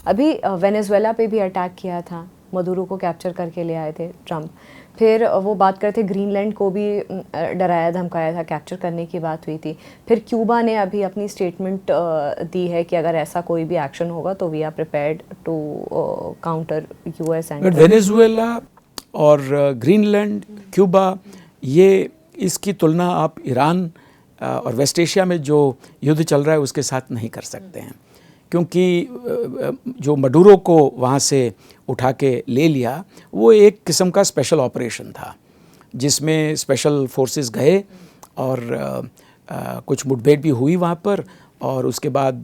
अभी वेनेजुएला पे भी अटैक किया था, मदुरो को कैप्चर करके ले आए थे ट्रम्प। फिर वो बात करते ग्रीनलैंड को भी डराया धमकाया था, कैप्चर करने की बात हुई थी। फिर क्यूबा ने अभी अपनी स्टेटमेंट दी है कि अगर ऐसा कोई भी एक्शन होगा तो we are prepared to counter US and Venezuela और ग्रीनलैंड, क्यूबा, ये इसकी तुलना आप ईरान और वेस्ट एशिया में जो युद्ध चल रहा है उसके साथ नहीं कर सकते हैं, क्योंकि जो मडुरो को वहाँ से उठा के ले लिया वो एक किस्म का स्पेशल ऑपरेशन था, जिसमें स्पेशल फोर्सेस गए और कुछ मुठभेड़ भी हुई वहाँ पर, और उसके बाद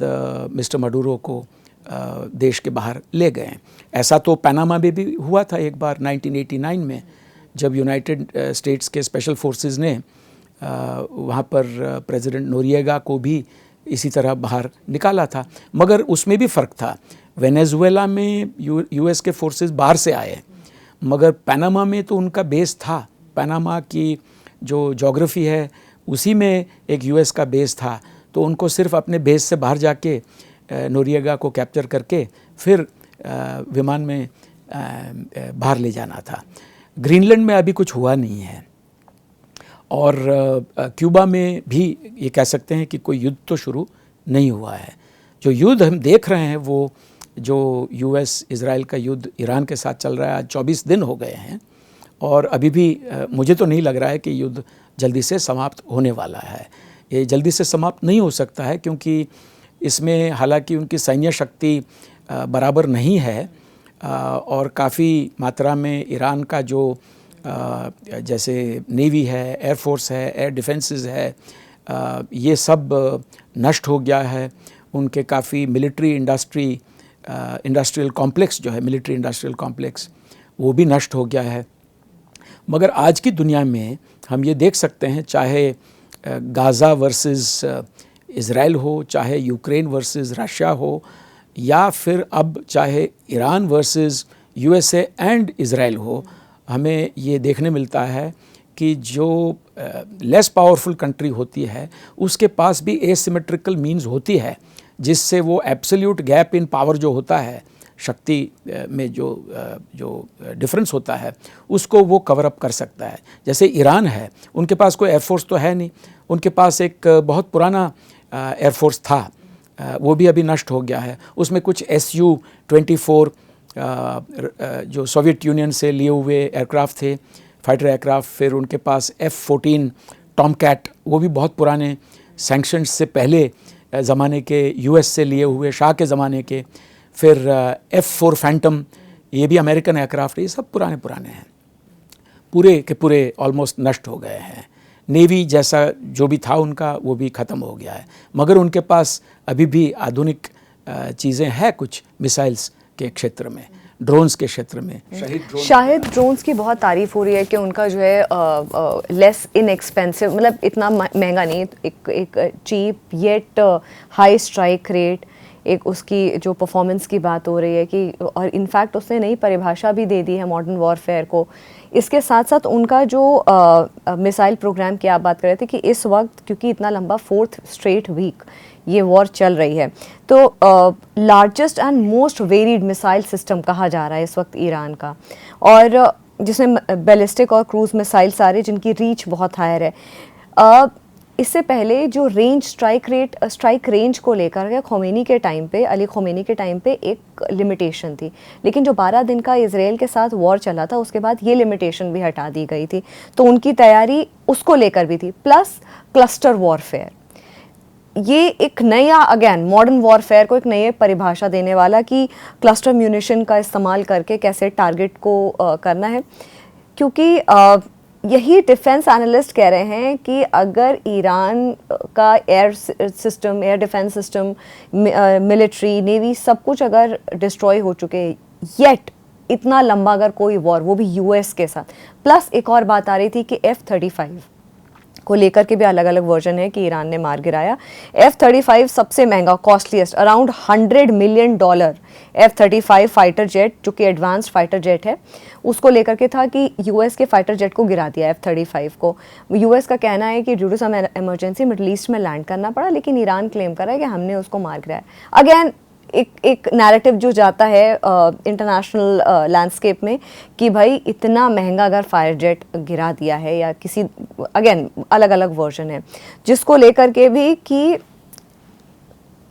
मिस्टर मडुरो को देश के बाहर ले गए। ऐसा तो पनामा में भी हुआ था एक बार 1989 में, जब यूनाइटेड स्टेट्स के स्पेशल फोर्सेस ने वहाँ पर प्रेसिडेंट नोरिएगा को भी इसी तरह बाहर निकाला था। मगर उसमें भी फ़र्क था, वेनेजुएला में यूएस के फोर्सेस बाहर से आए, मगर पनामा में तो उनका बेस था। पनामा की जो ज्योग्राफी है उसी में एक यूएस का बेस था, तो उनको सिर्फ अपने बेस से बाहर जाके नोरिएगा को कैप्चर करके फिर विमान में बाहर ले जाना था। ग्रीनलैंड में अभी कुछ हुआ नहीं है, और क्यूबा में भी ये कह सकते हैं कि कोई युद्ध तो शुरू नहीं हुआ है। जो युद्ध हम देख रहे हैं वो जो यूएस इजराइल का युद्ध ईरान के साथ चल रहा है, आज 24 दिन हो गए हैं, और अभी भी मुझे तो नहीं लग रहा है कि युद्ध जल्दी से समाप्त होने वाला है। ये जल्दी से समाप्त नहीं हो सकता है, क्योंकि इसमें हालांकि उनकी सैन्य शक्ति बराबर नहीं है, और काफ़ी मात्रा में ईरान का जो जैसे नेवी है, एयरफोर्स है, एयर डिफेंसेस है, ये सब नष्ट हो गया है। उनके काफ़ी मिलिट्री इंडस्ट्रियल कॉम्प्लेक्स जो है, मिलिट्री इंडस्ट्रियल कॉम्प्लेक्स, वो भी नष्ट हो गया है। मगर आज की दुनिया में हम ये देख सकते हैं, चाहे गाज़ा वर्सेस इज़राइल हो, चाहे यूक्रेन वर्सेस रशिया हो, या फिर अब चाहे Iran versus USA and Israel हो, हमें ये देखने मिलता है कि जो लेस पावरफुल कंट्री होती है उसके पास भी एसिमेट्रिकल मीन्स होती है, जिससे वो एब्सोल्यूट गैप इन पावर जो होता है, शक्ति में जो डिफरेंस होता है, उसको वो कवर अप कर सकता है। जैसे ईरान है, उनके पास कोई एयरफोर्स तो है नहीं, उनके पास एक बहुत पुराना एयरफोर्स था, वो भी अभी नष्ट हो गया है। उसमें कुछ Su-24 जो सोवियत यूनियन से लिए हुए एयरक्राफ्ट थे, फाइटर एयरक्राफ्ट। फिर उनके पास F-14 टॉमकैट, वो भी बहुत पुराने सैंक्शंस से पहले ज़माने के यूएस से लिए हुए, शाह के ज़माने के। फिर F-4 फैंटम, ये भी अमेरिकन एयरक्राफ्ट है। ये सब पुराने हैं, पूरे के पूरे ऑलमोस्ट नष्ट हो गए हैं। नेवी जैसा जो भी था उनका, वो भी ख़त्म हो गया है। मगर उनके पास अभी भी आधुनिक चीज़ें हैं कुछ मिसाइल्स के क्षेत्र में, ड्रोन्स के क्षेत्र में। शाहिद ड्रोन्स की बहुत तारीफ हो रही है कि उनका जो है लेस इनएक्सपेंसिव, मतलब इतना महंगा नहीं, एक cheap yet high strike rate, एक उसकी जो परफॉर्मेंस की बात हो रही है कि, और इनफैक्ट उसने नई परिभाषा भी दे दी है मॉडर्न वॉरफेयर को। इसके साथ साथ उनका जो मिसाइल प्रोग्राम की आप बात कर रहे थे कि इस वक्त क्योंकि इतना लंबा 4th स्ट्रेट वीक ये वॉर चल रही है, तो largest and most varied missile system कहा जा रहा है इस वक्त ईरान का, और जिसमें बैलिस्टिक और क्रूज मिसाइल सारे, जिनकी रीच बहुत हायर है। इससे पहले जो स्ट्राइक रेंज को लेकर के खोमेनी के टाइम पे, अली खोमेनी के टाइम पे एक लिमिटेशन थी, लेकिन जो 12 दिन का इजराइल के साथ वॉर चला था उसके बाद ये लिमिटेशन भी हटा दी गई थी। तो उनकी तैयारी उसको लेकर भी थी, प्लस क्लस्टर वॉरफेयर। ये एक नया, अगेन मॉडर्न वॉरफेयर को एक नई परिभाषा देने वाला कि क्लस्टर म्यूनिशन का इस्तेमाल करके कैसे टारगेट को करना है, क्योंकि यही डिफेंस एनालिस्ट कह रहे हैं कि अगर ईरान का air system, air defence system, military, navy, सब कुछ अगर डिस्ट्रॉय हो चुके, येट इतना लंबा अगर कोई वॉर, वो भी यूएस के साथ, प्लस एक और बात आ रही थी कि F-35 को लेकर के भी अलग अलग वर्जन है कि ईरान ने मार गिराया। F-35 सबसे महंगा, costliest, around $100 million F-35 fighter jet, जो कि एडवांस्ड फाइटर जेट है, उसको लेकर के था कि यूएस के फाइटर जेट को गिरा दिया F-35 को। यूएस का कहना है कि due to some emergency Middle East में लैंड करना पड़ा, लेकिन ईरान क्लेम कर रहा है कि हमने उसको मार गिराया। अगेन एक नैरेटिव जो जाता है इंटरनेशनल लैंडस्केप में कि भाई इतना महंगा अगर फायर जेट गिरा दिया है या किसी, अगेन अलग अलग वर्जन है जिसको लेकर के भी कि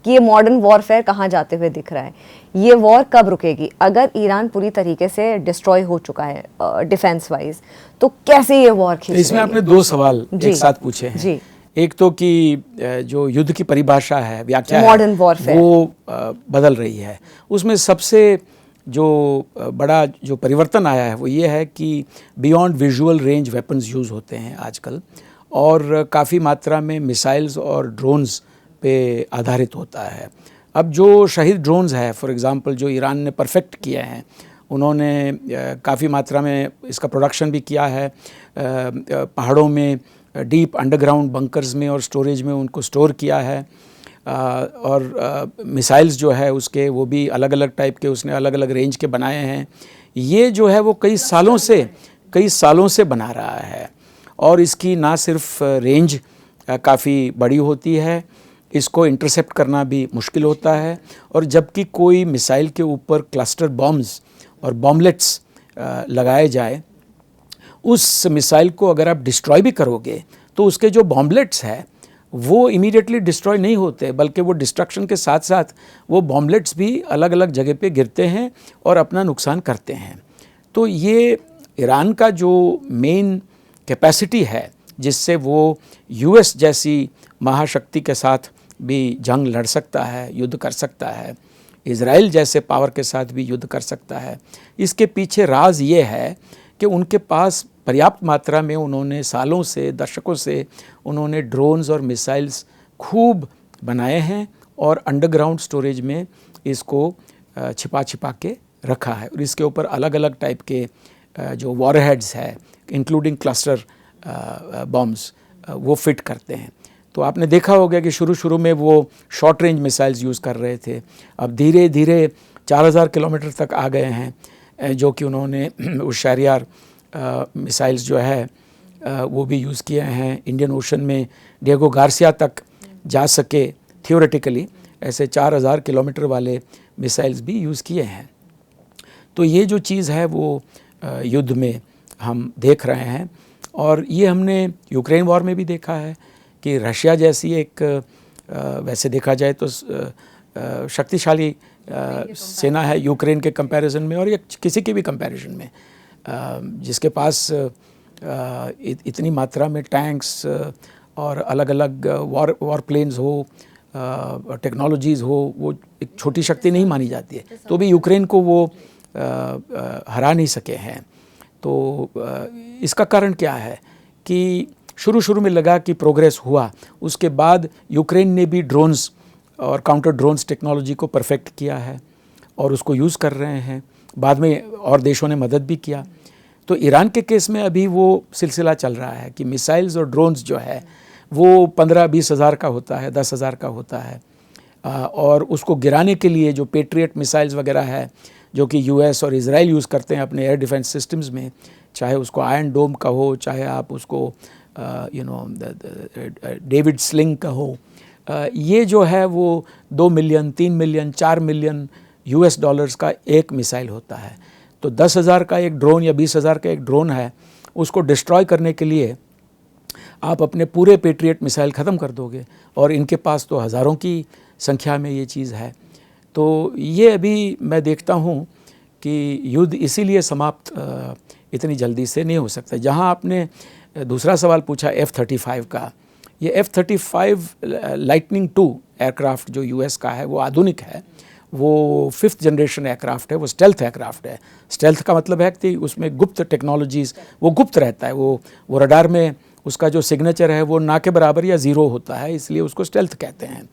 ये मॉडर्न वॉरफेयर कहाँ जाते हुए दिख रहा है, ये वॉर कब रुकेगी? अगर ईरान पूरी तरीके से डिस्ट्रॉय हो चुका है डिफेंस वाइज, तो कैसे ये वॉर खींच इसमें आपने दो सवाल एक साथ पूछे हैं जी। एक तो कि जो युद्ध की परिभाषा है, व्याख्या मॉडर्न है, वॉरफेयर वो बदल रही है। उसमें सबसे जो बड़ा जो परिवर्तन आया है वो ये है कि beyond visual range weapons use होते हैं आजकल, और काफ़ी मात्रा में मिसाइल्स और ड्रोन्स पे आधारित होता है। अब जो शहीद ड्रोन्स है फॉर एग्ज़ाम्पल, जो ईरान ने परफेक्ट किए हैं, उन्होंने काफ़ी मात्रा में इसका प्रोडक्शन भी किया है, पहाड़ों में डीप अंडरग्राउंड बंकर्स में और स्टोरेज में उनको स्टोर किया है, और मिसाइल्स जो है उसके वो भी अलग अलग टाइप के उसने अलग अलग रेंज के बनाए हैं। ये जो है वो कई सालों से बना रहा है, और इसकी ना सिर्फ रेंज काफ़ी बड़ी होती है, इसको इंटरसेप्ट करना भी मुश्किल होता है, और जबकि कोई मिसाइल के ऊपर क्लस्टर बॉम्ब्स और बॉम्बलेट्स लगाए जाए, उस मिसाइल को अगर आप डिस्ट्रॉय भी करोगे तो उसके जो बॉम्बलेट्स है वो इमीडिएटली डिस्ट्रॉय नहीं होते, बल्कि वो डिस्ट्रक्शन के साथ साथ वो बॉम्बलेट्स भी अलग अलग जगह पे गिरते हैं और अपना नुकसान करते हैं। तो ये ईरान का जो मेन कैपेसिटी है जिससे वो यूएस जैसी महाशक्ति के साथ भी जंग लड़ सकता है, युद्ध कर सकता है, इज़राइल जैसे पावर के साथ भी युद्ध कर सकता है, इसके पीछे राज ये है कि उनके पास पर्याप्त मात्रा में उन्होंने सालों से, दशकों से उन्होंने ड्रोन्स और मिसाइल्स खूब बनाए हैं, और अंडरग्राउंड स्टोरेज में इसको छिपा छिपा के रखा है, और इसके ऊपर अलग अलग टाइप के जो वॉरहेड्स है इंक्लूडिंग क्लस्टर बॉम्ब्स वो फिट करते हैं। तो आपने देखा होगा कि शुरू में वो शॉर्ट रेंज मिसाइल्स यूज़ कर रहे थे, अब धीरे धीरे 4000 किलोमीटर तक आ गए हैं, जो कि उन्होंने उस शहरियार मिसाइल्स जो है वो भी यूज़ किए हैं। इंडियन ओशन में डिएगो गार्सिया तक जा सके थियोरेटिकली, ऐसे 4000 किलोमीटर वाले मिसाइल्स भी यूज़ किए हैं। तो ये जो चीज़ है वो युद्ध में हम देख रहे हैं, और ये हमने यूक्रेन वॉर में भी देखा है कि रशिया जैसी एक वैसे देखा जाए तो शक्तिशाली सेना है यूक्रेन के कंपैरिजन में, और या किसी के भी कंपैरिजन में, जिसके पास इतनी मात्रा में टैंक्स और अलग अलग वॉर प्लेन्स हो, टेक्नोलॉजीज़ हो, वो एक छोटी शक्ति नहीं मानी जाती है, तो भी यूक्रेन को वो हरा नहीं सके हैं। तो इसका कारण क्या है कि शुरू में लगा कि प्रोग्रेस हुआ, उसके बाद यूक्रेन ने भी ड्रोन्स और काउंटर ड्रोन्स टेक्नोलॉजी को परफेक्ट किया है और उसको यूज़ कर रहे हैं, बाद में और देशों ने मदद भी किया। तो ईरान के केस में अभी वो सिलसिला चल रहा है कि मिसाइल्स और ड्रोन्स जो है वो 15-20 हज़ार का होता है, 10 हज़ार का होता है, और उसको गिराने के लिए जो पेट्रियट मिसाइल्स वगैरह है जो कि यूएस और इज़राइल यूज़ करते हैं अपने एयर डिफेंस सिस्टम्स में, चाहे उसको आयरन डोम का हो, चाहे आप उसको डेविड स्लिंग का हो, ये जो है वो 2 million, 3 million, 4 million US dollars का एक मिसाइल होता है। तो 10,000 का एक ड्रोन या 20,000 का एक ड्रोन है, उसको डिस्ट्रॉय करने के लिए आप अपने पूरे पेट्रियट मिसाइल ख़त्म कर दोगे, और इनके पास तो हज़ारों की संख्या में ये चीज़ है। तो ये अभी मैं देखता हूँ कि युद्ध इसीलिए समाप्त इतनी जल्दी से नहीं हो सकता। जहाँ आपने दूसरा सवाल पूछा F-35 का, ये F-35 लाइटनिंग 2 एयरक्राफ्ट जो US का है वो आधुनिक है, वो 5th जनरेशन एयरक्राफ्ट है, वो स्टेल्थ एयरक्राफ्ट है। स्टेल्थ का मतलब है कि उसमें गुप्त टेक्नोलॉजीज़, वो गुप्त रहता है, वो रडार में उसका जो सिग्नेचर है वो ना के बराबर या ज़ीरो होता है, इसलिए उसको स्टेल्थ कहते हैं।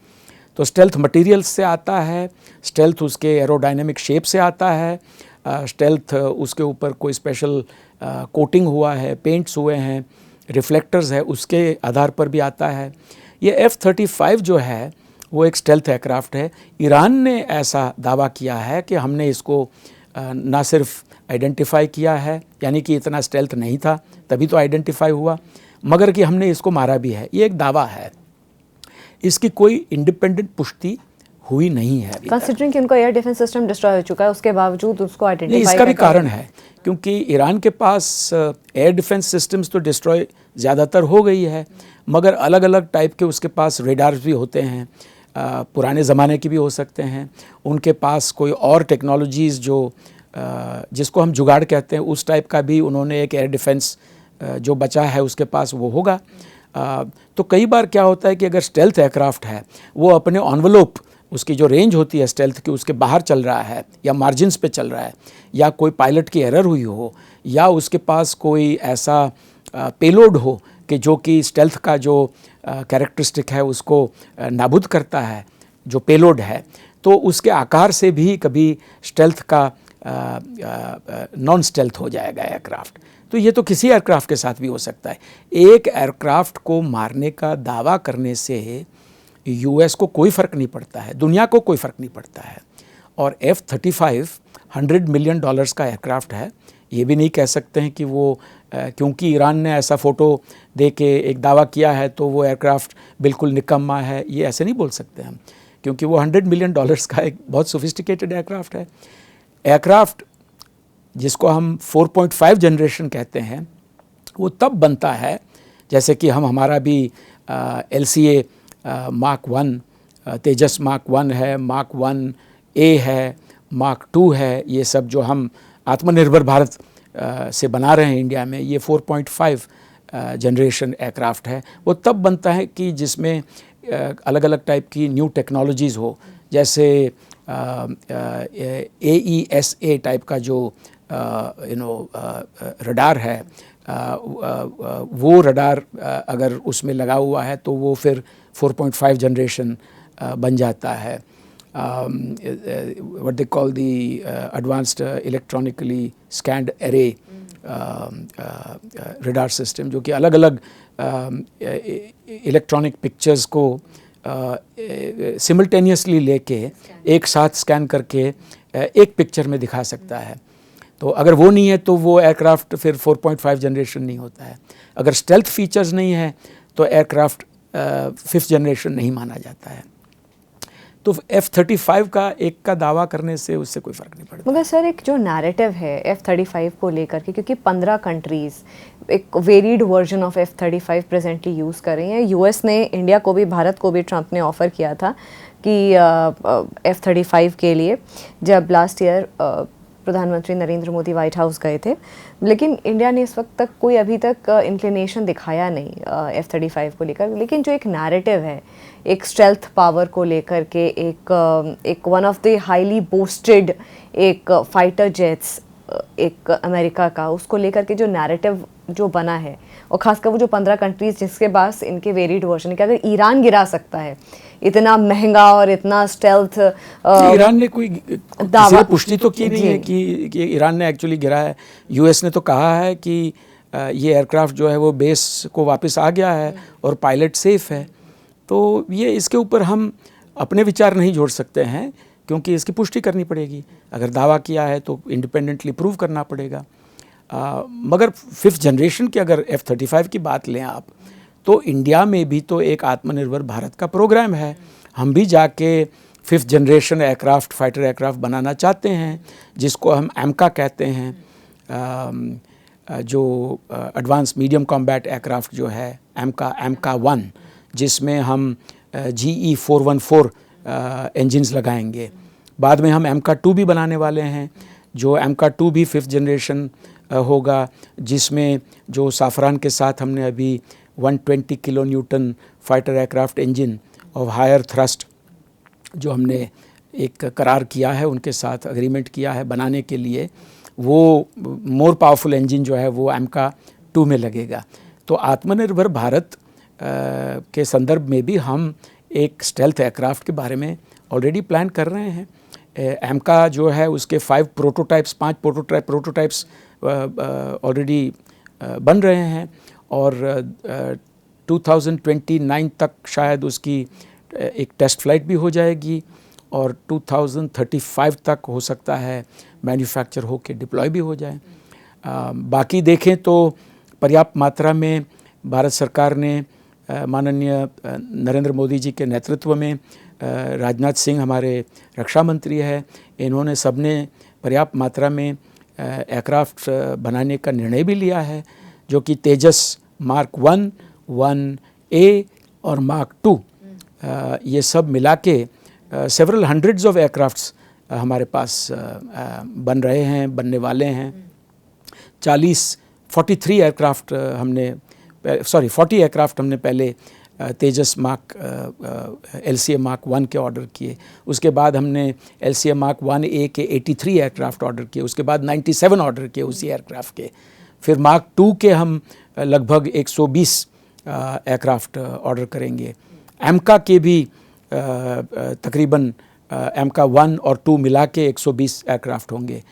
तो स्टेल्थ मटेरियल्स से आता है, स्टेल्थ उसके एरोडायनेमिक शेप से आता है, स्टेल्थ उसके ऊपर कोई स्पेशल कोटिंग हुआ है, पेंट्स हुए हैं, रिफ्लेक्टर्स है, उसके आधार पर भी आता है। ये F-35 जो है वो एक स्टेल्थ एयरक्राफ्ट है। ईरान ने ऐसा दावा किया है कि हमने इसको ना सिर्फ आइडेंटिफाई किया है, यानी कि इतना स्टेल्थ नहीं था तभी तो आइडेंटिफाई हुआ, मगर कि हमने इसको मारा भी है। ये एक दावा है, इसकी कोई इंडिपेंडेंट पुष्टि हुई नहीं है अभी तक। कंसिडरिंग कि उनका एयर डिफेंस सिस्टम डिस्ट्रॉय हो चुका है, उसके बावजूद उसको नहीं, आइडेंटिफाई इसका भी कारण है, क्योंकि ईरान के पास एयर डिफेंस सिस्टम्स तो डिस्ट्रॉय ज़्यादातर हो गई है, मगर अलग अलग टाइप के उसके पास रेडार्स भी होते हैं, पुराने ज़माने के भी हो सकते हैं, उनके पास कोई और टेक्नोलॉजीज़ जो जिसको हम जुगाड़ कहते हैं उस टाइप का भी उन्होंने एक एयर डिफेंस जो बचा है उसके पास वो होगा। तो कई बार क्या होता है कि अगर स्टेल्थ एयरक्राफ्ट है वो अपने एनवलप, उसकी जो रेंज होती है स्टेल्थ की, उसके बाहर चल रहा है या मार्जिन्स पे चल रहा है, या कोई पायलट की एरर हुई हो, या उसके पास कोई ऐसा पेलोड हो कि जो कि स्टेल्थ का जो कैरेक्टरिस्टिक है उसको नाबूद करता है, जो पेलोड है, तो उसके आकार से भी कभी स्टेल्थ का नॉन स्टेल्थ हो जाएगा एयरक्राफ्ट। तो ये तो किसी एयरक्राफ्ट के साथ भी हो सकता है। एक एयरक्राफ्ट को मारने का दावा करने से यूएस को कोई फ़र्क नहीं पड़ता है, दुनिया को कोई फ़र्क नहीं पड़ता है। और F-35 $100 मिलियन का एयरक्राफ्ट है। ये भी नहीं कह सकते हैं कि वो क्योंकि ईरान ने ऐसा फ़ोटो दे के एक दावा किया है तो वो एयरक्राफ्ट बिल्कुल निकम्मा है, ये ऐसे नहीं बोल सकते हम, क्योंकि वो $100 मिलियन का एक बहुत सोफिस्टिकेटेड एयरक्राफ्ट है। एयरक्राफ्ट जिसको हम 4.5 जनरेशन कहते हैं वो तब बनता है, जैसे कि हमारा भी LCA मार्क 1, तेजस मार्क 1 है, मार्क 1A है, मार्क 2 है, ये सब जो हम आत्मनिर्भर भारत से बना रहे हैं इंडिया में, ये 4.5 जनरेशन एयरक्राफ्ट है। वो तब बनता है कि जिसमें अलग अलग टाइप की न्यू टेक्नोलॉजीज़ हो, जैसे AESA टाइप का जो रडार है, वो रडार अगर उसमें लगा हुआ है तो वो फिर 4.5 जनरेशन बन जाता है। what they call the advanced electronically scanned array radar system, जो कि अलग अलग इलेक्ट्रॉनिक पिक्चर्स को सिमल्टेनियसली लेके एक साथ स्कैन करके एक पिक्चर में दिखा सकता है। तो अगर वो नहीं है तो वो एयरक्राफ्ट फिर 4.5 जनरेशन नहीं होता है। अगर स्टेल्थ फीचर्स नहीं है तो एयरक्राफ्ट 5th जनरेशन नहीं माना जाता है। तो F-35 का एक का दावा करने से उससे कोई फ़र्क नहीं पड़ता। मगर सर एक जो नैरेटिव है F-35 को लेकर के, क्योंकि 15 कंट्रीज़ एक varied version of F-35 presently use कर रही हैं। यूएस ने इंडिया को भी, भारत को भी ट्रंप ने ऑफ़र किया था कि F-35 के लिए जब लास्ट ईयर प्रधानमंत्री नरेंद्र मोदी वाइट हाउस गए थे, लेकिन इंडिया ने इस वक्त तक कोई अभी तक इंक्लिनेशन दिखाया नहीं F-35 को लेकर। लेकिन जो एक नैरेटिव है एक स्टेल्थ पावर को लेकर के, एक one of the highly boasted एक फाइटर जेट्स एक अमेरिका का, उसको लेकर के जो नैरेटिव जो बना है, और ख़ासकर वो जो 15 कंट्रीज़ जिसके पास इनके वेरिड वर्जन है कि अगर ईरान गिरा सकता है इतना महंगा और इतना स्टेल्थ, ईरान ने कोई दावा पुष्टि तो की नहीं है कि ईरान ने एक्चुअली गिरा है। यूएस ने तो कहा है कि ये एयरक्राफ्ट जो है वो बेस को वापस आ गया है और पायलट सेफ है। तो ये इसके ऊपर हम अपने विचार नहीं जोड़ सकते हैं, क्योंकि इसकी पुष्टि करनी पड़ेगी। अगर दावा किया है तो इंडिपेंडेंटली प्रूव करना पड़ेगा। मगर 5th जनरेशन की अगर F-35 की बात लें आप, तो इंडिया में भी तो एक आत्मनिर्भर भारत का प्रोग्राम है। हम भी जाके 5th generation aircraft, fighter aircraft बनाना चाहते हैं, जिसको हम AMCA कहते हैं, जो एडवांस मीडियम कॉम्बैट एयरक्राफ्ट जो है AMCA 1, जिसमें हम GE 414 इंजन्स लगाएंगे। बाद में हम AMCA 2 भी बनाने वाले हैं, जो AMCA 2 भी 5th जनरेशन होगा, जिसमें जो साफरान के साथ हमने अभी 120 kilo Newton fighter aircraft engine और हायर थ्रस्ट जो हमने एक करार किया है, उनके साथ अग्रीमेंट किया है बनाने के लिए, वो मोर पावरफुल इंजन जो है वो AMCA 2 में लगेगा। तो आत्मनिर्भर भारत के संदर्भ में भी हम एक स्टेल्थ एयरक्राफ्ट के बारे में ऑलरेडी प्लान कर रहे हैं। AMCA जो है उसके 5 प्रोटोटाइप्स ऑलरेडी बन रहे हैं, और 2029 तक शायद उसकी एक टेस्ट फ्लाइट भी हो जाएगी, और 2035 तक हो सकता है मैन्युफैक्चर होके डिप्लॉय भी हो जाए। बाकी देखें तो पर्याप्त मात्रा में भारत सरकार ने माननीय नरेंद्र मोदी जी के नेतृत्व में राजनाथ सिंह हमारे रक्षा मंत्री है, इन्होंने सबने पर्याप्त मात्रा में एयरक्राफ्ट बनाने का निर्णय भी लिया है, जो कि तेजस मार्क 1, 1A और मार्क 2 ये सब मिला के सेवरल हंड्रेड्स ऑफ एयरक्राफ्ट्स हमारे पास बन रहे हैं, बनने वाले हैं। 43 एयरक्राफ्ट हमने 40 एयरक्राफ्ट हमने पहले तेजस मार्क LCA मार्क 1 के ऑर्डर किए, उसके बाद हमने LCA मार्क 1A के 83 एयरक्राफ्ट ऑर्डर किए, उसके बाद 97 ऑर्डर किए उसी एयरक्राफ्ट के, फिर मार्क 2 के हम लगभग 120 एयरक्राफ्ट ऑर्डर करेंगे। एमका के भी तकरीबन एमका 1 और 2 मिला के 120 एयरक्राफ्ट होंगे।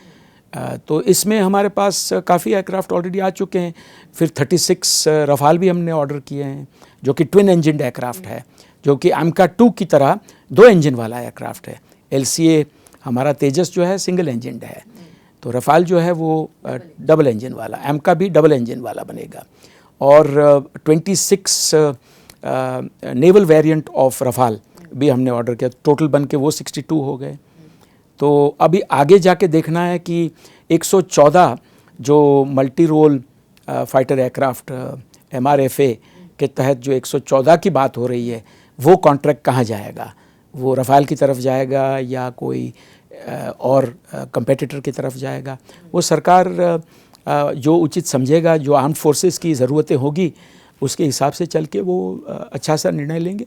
तो इसमें हमारे पास काफ़ी एयरक्राफ्ट ऑलरेडी आ चुके हैं। फिर 36 रफ़ाल भी हमने ऑर्डर किए हैं, जो कि ट्विन इंजन एयरक्राफ्ट है, जो कि एमका 2 की तरह 2 इंजन वाला एयरक्राफ्ट है। LCA हमारा तेजस जो है सिंगल इंजन है, तो रफ़ाल जो है वो डबल इंजन वाला, एमका भी डबल इंजन वाला बनेगा। और 26 नेवल वेरिएंट ऑफ रफ़ाल भी हमने ऑर्डर किया, टोटल बन के वो 62 हो गए। तो अभी आगे जाके देखना है कि 114 जो multi role fighter aircraft MRFA के तहत जो 114 की बात हो रही है, वो कॉन्ट्रैक्ट कहाँ जाएगा, वो रफ़ाल की तरफ जाएगा या कोई और कंपेटिटर की तरफ जाएगा, वो सरकार जो उचित समझेगा, जो आर्म्ड फोर्सेस की ज़रूरतें होगी उसके हिसाब से चल के वो अच्छा सा निर्णय लेंगे।